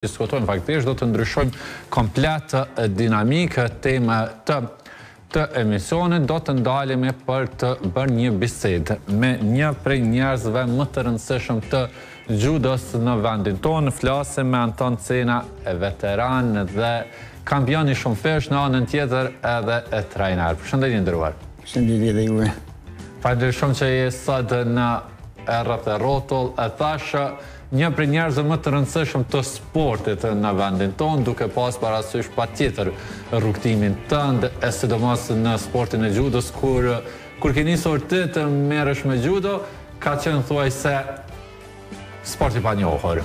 diskutojmë faktikisht, do të ndryshojmë komplet dinamikë, tema të emisionit, do të ndalemi për të bërë një bisedë me një prej njerëzve më të rëndësishëm të judos në vendin tonë. Flasim me Anton Cena, veteran dhe kampion i shumë fesh, në anën tjetër edhe e trajner. Përshëndetje nderuar. Përshëndetje dhe juve. Faleminderit shumë që je sot në rreth e rrotull. E thashë një prej njerëzve më të rëndësishëm të sportit në vendin tonë, duke pas parasysh patjetër rrugtimin tënd, e sidomos në sportin e judos, kur ke nisur ti të merresh me judo, ka qenë thuajse sport i panjohur.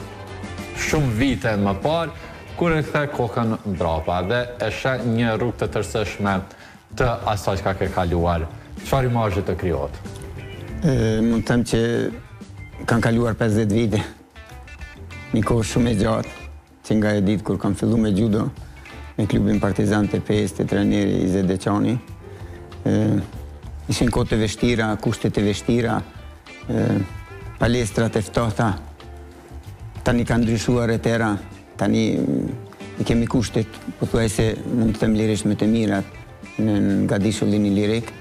Shumë vite më parë, kur e kthe kokën mbrapa dhe e sheh një rrugë të tërësishme të asaj që ka ke kaluar. Çfarë imazhi të krijohet? Mund të them që kanë kaluar 50 vite. Një kohë shumë e gjatë, që nga e ditë kur kam fillu me judo, me klubin Partizan të PES të trajneri Izet Deçani. Ishin kohë të vështira, kushtet të vështira, palestrat e ftohta. Tani kanë ndryshuar e tëra, tani i kemi kushtet, pothuajse mund të them lirisht me të mirat nga dishullin i lirik,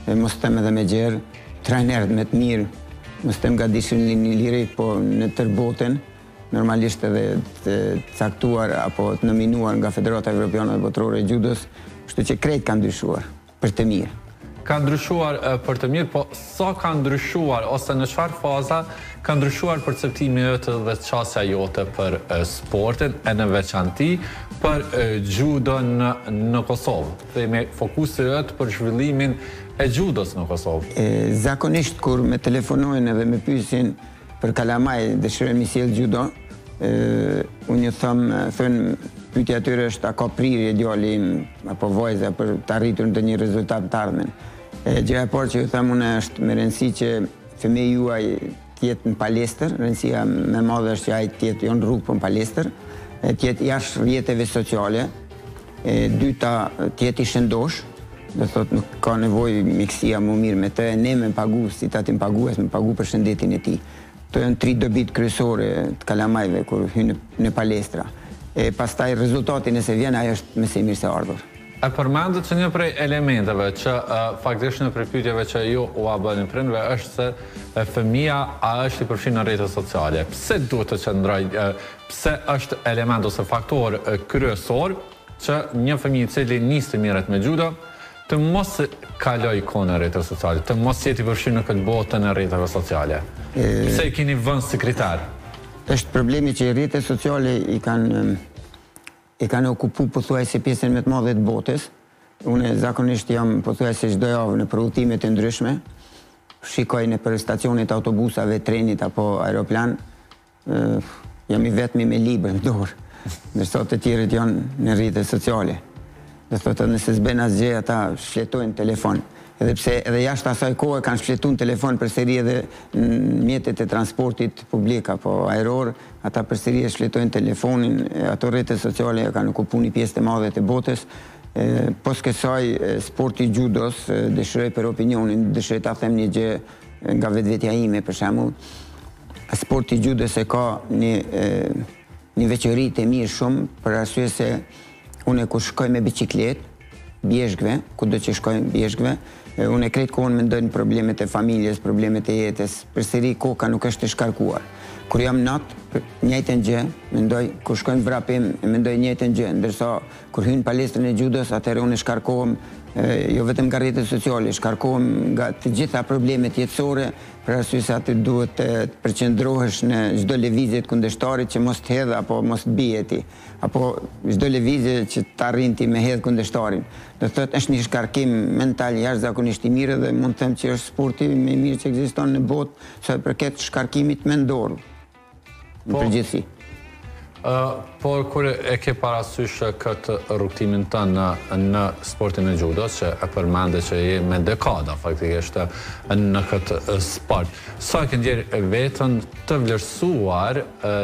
mos të them edhe me gjerë, trajnerët me të mirë, mos të them nga dishullin i lirik, po në tërë botën, normalisht edhe të caktuar apo të nominuar nga Federata Evropiane dhe Botërore e Judos, kështu që krejt kanë ndryshuar për të mirë. Ka ndryshuar për të mirë, po sa ka ndryshuar, ose në çfarë faza ka ndryshuar perceptimi ytë dhe çësia jote për sportin, e në veçanti për judon në Kosovë? Themi fokusi ytë për zhvillimin e judos në Kosovë. Zakonisht kur me telefonojnë edhe me pyesin për kalamaj dëshirojnë mi sjell judo, unë ju thënë pyetja atyre është a ka prirje djali im apo vajza për të arritur në një rezultat të ardhmen. Gjëja e parë që ju them unë është me rëndësi që fëmija juaj të jetë në palestër, rëndësia më e madhe është që ai të jetë jo në rrugë, po në palestër, të jetë jashtë rrjeteve sociale, dyta të jetë i shëndosh, do thotë nuk ka nevojë miksia më mirë me të, ne me pagu, si ta tim pagues, me pagu për shëndetin e tij. Këto janë 3 dobit kryesore të kalamajve kur hynë në palestra. Pastaj rezultati nëse vjen, ajo është më së miri se ardhur. E përmendet që një prej elementeve që faktikisht në prej pyetjeve që ju u bëni prindve është se fëmia a është i përfshirë në rrjetet sociale. Pse duhet të qëndrojë, pse është element ose faktor kryesor që një fëmijë i cili nis të mirret me judo të mos kaloj kohën në rrjetet sociale, të mos jeti i përfshirë në këtë botë në rrjeteve sociale? Pse i keni vënë si kriter? Është problemi që rrjetet sociale i kanë okupu pothuajse pjesën më të madhe të botës. Unë zakonisht jam pothuajse çdo javë në udhëtime të ndryshme. Shikoj nëpër stacionet autobusave, trenit apo aeroplan. Jam i vetmi me libër në dorë, ndërsa të tjerët janë në rrjetet sociale. Do thotë nëse s'bën asgjë ata shfletojnë telefon. Edhe pse edhe jashtë asaj kohe kanë shfletuar telefon përsëri edhe në mjetet e transportit publik apo ajror, ata përsëri e shfletojnë telefonin, ato rrjete sociale kanë okupuar një pjesë të madhe të botës. Pas kësaj sporti judos, dëshiroj për opinionin, dëshiroj ta them një gjë nga vetvetja ime për shembull. Sporti judos e ka një veçori të mirë shumë për arsye se unë kur shkoj me biçikletë, bjeshkve, kudo që shkojnë bjeshkve, unë e krejt kohën mendoj në problemet e familjes, problemet e jetës, përsëri koka nuk është e shkarkuar. Kur jam natë, njëjtën gjë, mendoj, kur shkojnë vrapim, mendoj njëjtën gjë, ndërsa kur hynë palestrën e judos, atëherë unë shkarkohem, jo vetëm nga rrjetet sociale, shkarkohem nga të gjitha problemet jetësore, për arsye se aty duhet të përqendrohesh në çdo lëvizje të kundërshtarit që mos të hedh apo mos të bie ti, apo çdo lëvizje që të arrin ti me hedh kundërshtarin. Do thotë është një shkarkim mental jashtëzakonisht i mirë dhe mund të them që është sporti më i mirë që ekziston në botë sa i përket shkarkimit mendor. Në përgjithësi. Por kur e ke parasysh këtë rrugtimin tënd në sportin e judos, që e përmende që je me dekada faktikisht në këtë sport, sa ke ndjerë veten të vlerësuar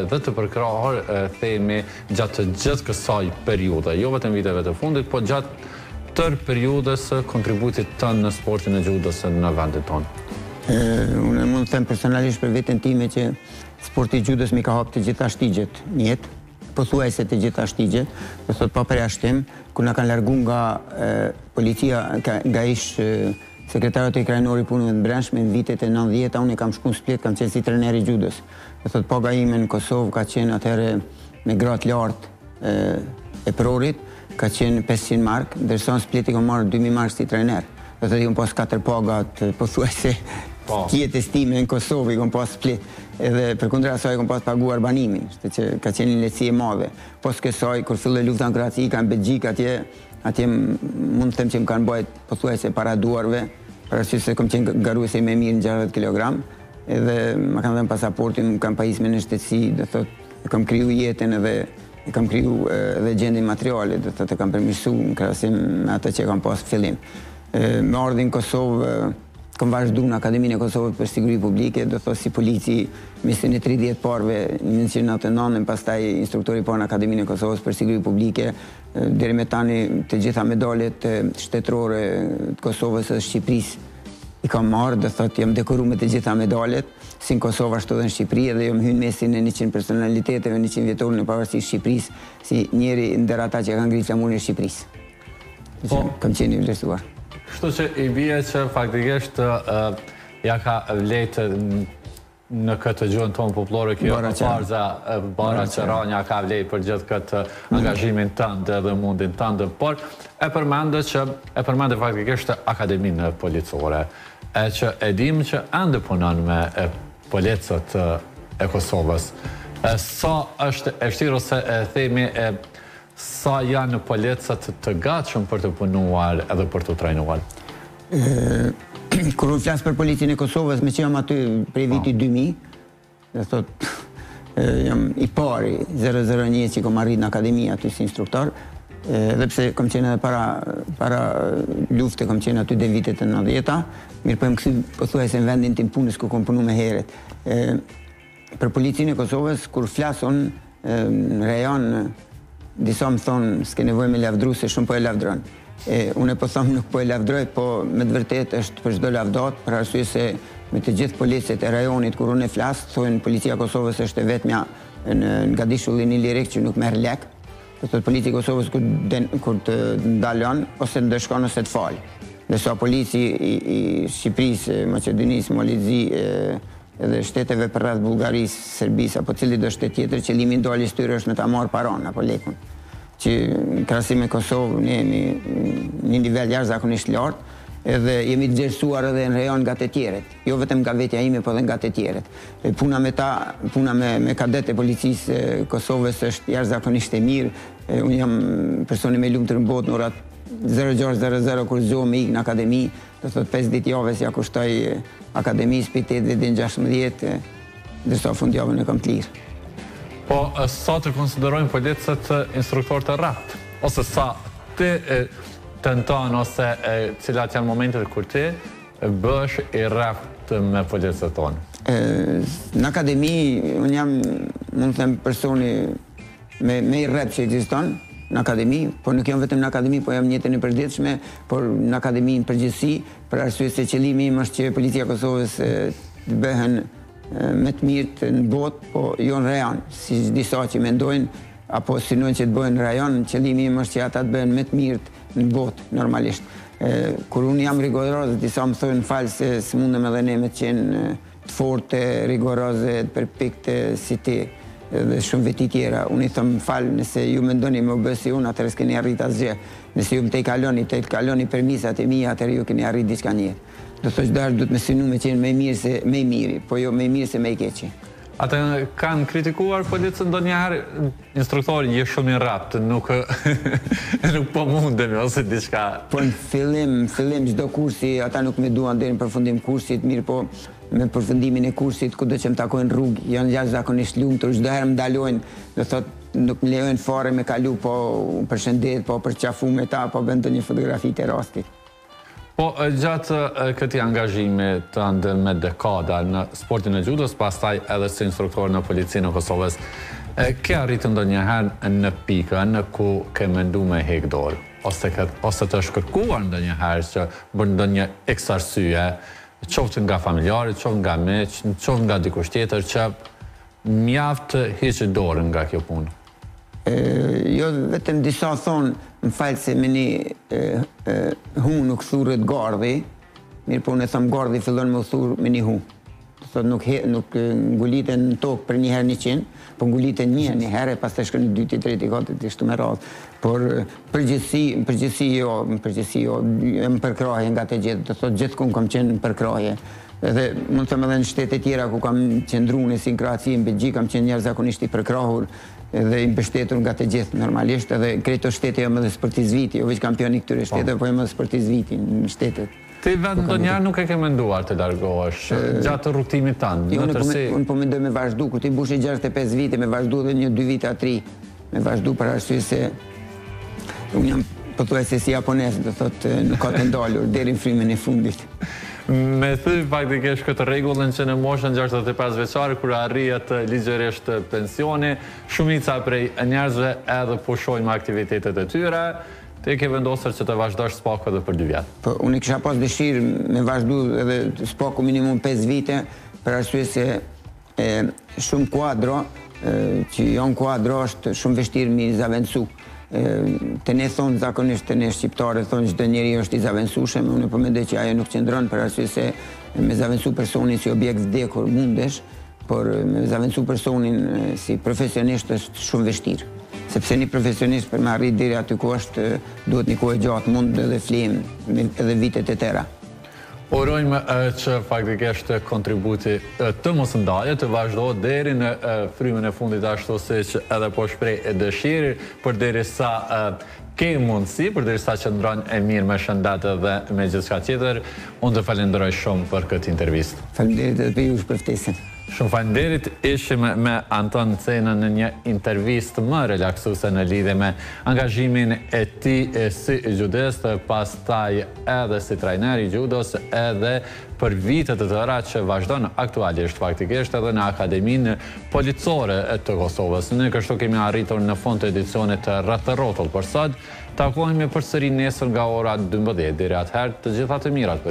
dhe të përkrahur themi gjatë gjithë kësaj periudhe, jo vetëm viteve të fundit, po gjatë tërë periudhës kontributit tënd në sportin e judos në vendin tonë? Unë mund të them personalisht për veten time që sporti i judos mi ka hap të gjitha shtigjet në jetë, pothuajse të gjitha shtigjet, do thot pa përjashtim, kur na kanë largu nga policia, nga ish sekretariat e krajnori punëve të brendshme në vitet e 90-ta, unë kam shku në Split, kam qenë si trener i judës. Do thot paga ime në Kosovë ka qenë atëherë me gratë lartë e prorit, ka qenë 500 mark, ndërsa në Split i kam marrë 2000 mark si trener. Do thot i kam pas 4 pagat pothuajse tjetës time në Kosovë, i kom pas Split, edhe për kundra asaj kom pas paguar banimin, që ka qenë një lehtësi e madhe. Pos kësaj, kur filloi lufta në Kroaci, ka në Belgjik, atje mund të them që më kanë bajt pothuajse para duarve, për arsye se kom qenë garuese më mirë në 60 kg, edhe më kanë dhënë pasaportin, më kanë pajisme në shtetësi, do thotë, kam kriju jetën edhe kam kriju edhe gjendjen materiale, do thotë, kam përmirësuar në krahasim me atë që kam pas fillim. Me ardhin në Kosovë, kam vazhdu në Akademinë e Kosovës për Siguri Publike, do thotë si polici, mesin e 30 parëve në 1999, pastaj instruktori parë në Akademinë e Kosovës për Siguri Publike, deri me tani të gjitha medalet shtetërore të Kosovës dhe Shqipërisë i kam marrë, do thotë jam dekoruar me të gjitha medalet, si në Kosovë ashtu edhe në Shqipëri, dhe jam hyrë mesin e 100 personaliteteve, 100 vjetorin e pavarësisë Shqipërisë, si njëri ndër ata që kanë ngritur flamurin e Shqipërisë. Kam qenë i vlerësuar. Kështu që i bie që faktikisht ja ka vlejtë në këtë gjuhën tonë popullore, kjo bara qëranja ka vlejtë për gjithë këtë angazhimin tënd dhe mundin tënd, por e përmende faktikisht Akademinë Policore, e që e dim që ende punon me policët e Kosovës. Sa është e vështirë ose e themi sa janë policët të gatshëm për të punuar edhe për të trajnuar? Kur unë flasë për policinë e Kosovës, me që jam aty prej viti 2000, dhe thot, jam i pari 001 që kom arrit në akademi aty si instruktor, dhe pse kom qenë edhe para lufte, kom qenë aty dhe vitet e 90-ta, mirë po jem këthy pothuajse në vendin tim punës ku kom punu me heret. Për policinë e Kosovës, kur flasë unë në rejon, disa më thonë, s'ke nevoj me lavdru, se shumë po e lavdron. Unë po thonë nuk po e lavdroj, po me të vërtet është për çdo lavdat, për arsye se me të gjithë policët e rajonit, kur unë e flasë, thonë policia Kosovës është e vetmja në Gadishullin i Lirik që nuk merr lek. Do thotë policia Kosovës kur të ndalon, ose të ndëshkon ose të falë. Ndërsa polici i Shqipërisë, Maqedonisë, Malizi, edhe shteteve për rreth Bullgarisë, Serbisë, apo cili do shtet tjetër, qëllimi i daljes tyre është me ta marrë paron apo lekun. Që në krahasim me Kosovë ne jemi një nivel jashtëzakonisht lartë, edhe jemi të gjerësuar edhe në rajon nga të tjerët, jo vetëm nga vetja ime, po edhe nga të tjerët. Puna me ta, puna me kadet e policisë Kosovës është jashtëzakonisht e mirë. Unë jam personi me lumtur në botë, në orat 06:00 kur zgjohem me ikë në akademi, do thotë 5 ditë javës ja kushtoj akademisë për 8 deri në 16, ndërsa fundjavën e kam të lirë. Po, sa të konsiderojnë policët instruktorë të rrapt? Ose sa ti tenton, ose cilat janë momentet kur ti bësh i rrapt me policët tonë? Në akademi, unë jam, mund të them, personi me i rrapt që ekziston në akademi, por nuk jam vetëm në akademi, po jam në jetën e përditshme, por në akademi në përgjithësi, për arsye se qëllimi im është që policia Kosovës të bëhen me të mirët në botë, po jo në rajon, si disa që mendojnë, apo synojnë që të bëhen në rajon, qëllimi im është që ata të bëhen me të mirët në botë, normalisht. Kur unë jam rigoroz, disa më thojnë falë se s'mundem edhe ne me të qenë të forte, rigoroze, të përpikte si ti, dhe shumë veti tjera. Unë i thëmë falë, nëse ju mendoni me u bësi unë, atër s'keni arrit asgjë. Nëse ju më te i kaloni permisat e mija, atër ju keni arrit diçka njerë. Do thosh darë du të me synu me qenë me mirë se me miri, po jo me mirë se me i keqi. Ata kanë kritikuar policën do njëherë, instruktori je shumë i rapt, nuk po mundemi ose diçka. Po në fillim çdo kursi, ata nuk me duan deri në përfundim kursit, mirë po me përfundimin e kursit, kudo që më takojnë rrugë, janë jashtëzakonisht lumtur, çdo herë më ndalojnë, do thotë nuk më lejojnë fare me kalu, po përshëndet, po përqafu me ta, po bën ndonjë fotografi të rastit. Po, gjatë këtij angazhimi tënd me dekada në sportin e judës, pastaj edhe si instruktor në policinë e Kosovës, ke arritur ndonjëherë në pikën ku ke menduar me hek dorë, ose të është kërkuar ndonjëherë që bën ndonjë eks arsye, qoftë nga familjarët, qoftë nga miq, qoftë nga dikush tjetër që mjaft hiqë dorën nga kjo punë? Jo vetëm disa thonë, më falë se me një hu nuk thurët gardhi, mirë po unë e thamë gardhi fillon me u thurë me një hu. Thot nuk nguliten në tokë për një herë 100, po nguliten një herë, pas të shkën 2, 3, 4, ishtu me radhë. Por përgjithësi jo, më përkrahje nga të gjithë, të thot gjithë kun kam qenë në përkrahje. Edhe mund të thëmë edhe në shtete tjera ku kam qëndru në si në Kroaci, në Belgjik, kam qenë njerë zakonisht i përkrahur edhe i mbështetur nga të gjithë normalisht, edhe kreto shtete jam edhe sportiz viti, jo veç kampion i këtyre shtete, po jam edhe sportiz viti në shtetet. Ti vetë ndo njerë nuk e ke menduar të largohesh gjatë rrugtimit tanë? Unë po mendoj me vazhdu, kur ti bushi 65 vite, me vazhdu dhe 1-2 vite a 3, me vazhdu për arsye se unë jam pothuajse si japones, do thotë nuk ka të ndalur deri në frymën e fundit. Me thy faktikisht këtë rregullën që në moshën 65 vjeçare kur arrihet ligjërisht pensioni, shumica prej njerëzve edhe pushojnë me aktivitetet e tyre. Ti ke vendosur që të vazhdosh spaku edhe për 2 vjet. Po unë kisha pas dëshirë me vazhdu edhe spaku minimum 5 vite, për arsye se shumë kuadro, që janë kuadro është shumë vështirë mi zavendësu. Të ne thonë zakonisht, të ne shqiptare thonë çdo njeri është i zavendësueshëm, unë po mendoj që ajo nuk qëndron për arsye se me zavendësu personin si objekt vdekur mundesh, por me zavendësu personin si profesionist është shumë vështirë. Sepse një profesionist për me arrit deri aty ku është duhet një kohë gjatë, mund edhe flim edhe vitet e tëra. Urojmë që faktikisht kontributi të mos ndaje, të vazhdohet deri në frymën e fundit ashtu siç edhe po shpreh dëshirë, përderisa ke mundësi, përderisa qëndron e mirë me shëndet dhe me gjithçka tjetër. Unë të falenderoj shumë për këtë intervistë. Faleminderit edhe për ju për ftesën. Shumë faleminderit, ishim me Anton Cena në një intervistë më relaksuese në lidhje me angazhimin e tij si judist, pastaj edhe si trajner i judos, edhe për vitet të tëra që vazhdon aktualisht faktikisht edhe në Akademinë Policore të Kosovës. Ne kështu kemi arritur në fund të edicionit të Rreth të Rrotull për sot. Takohemi përsëri nesër nga ora 12 deri atëherë, të gjitha të mirat.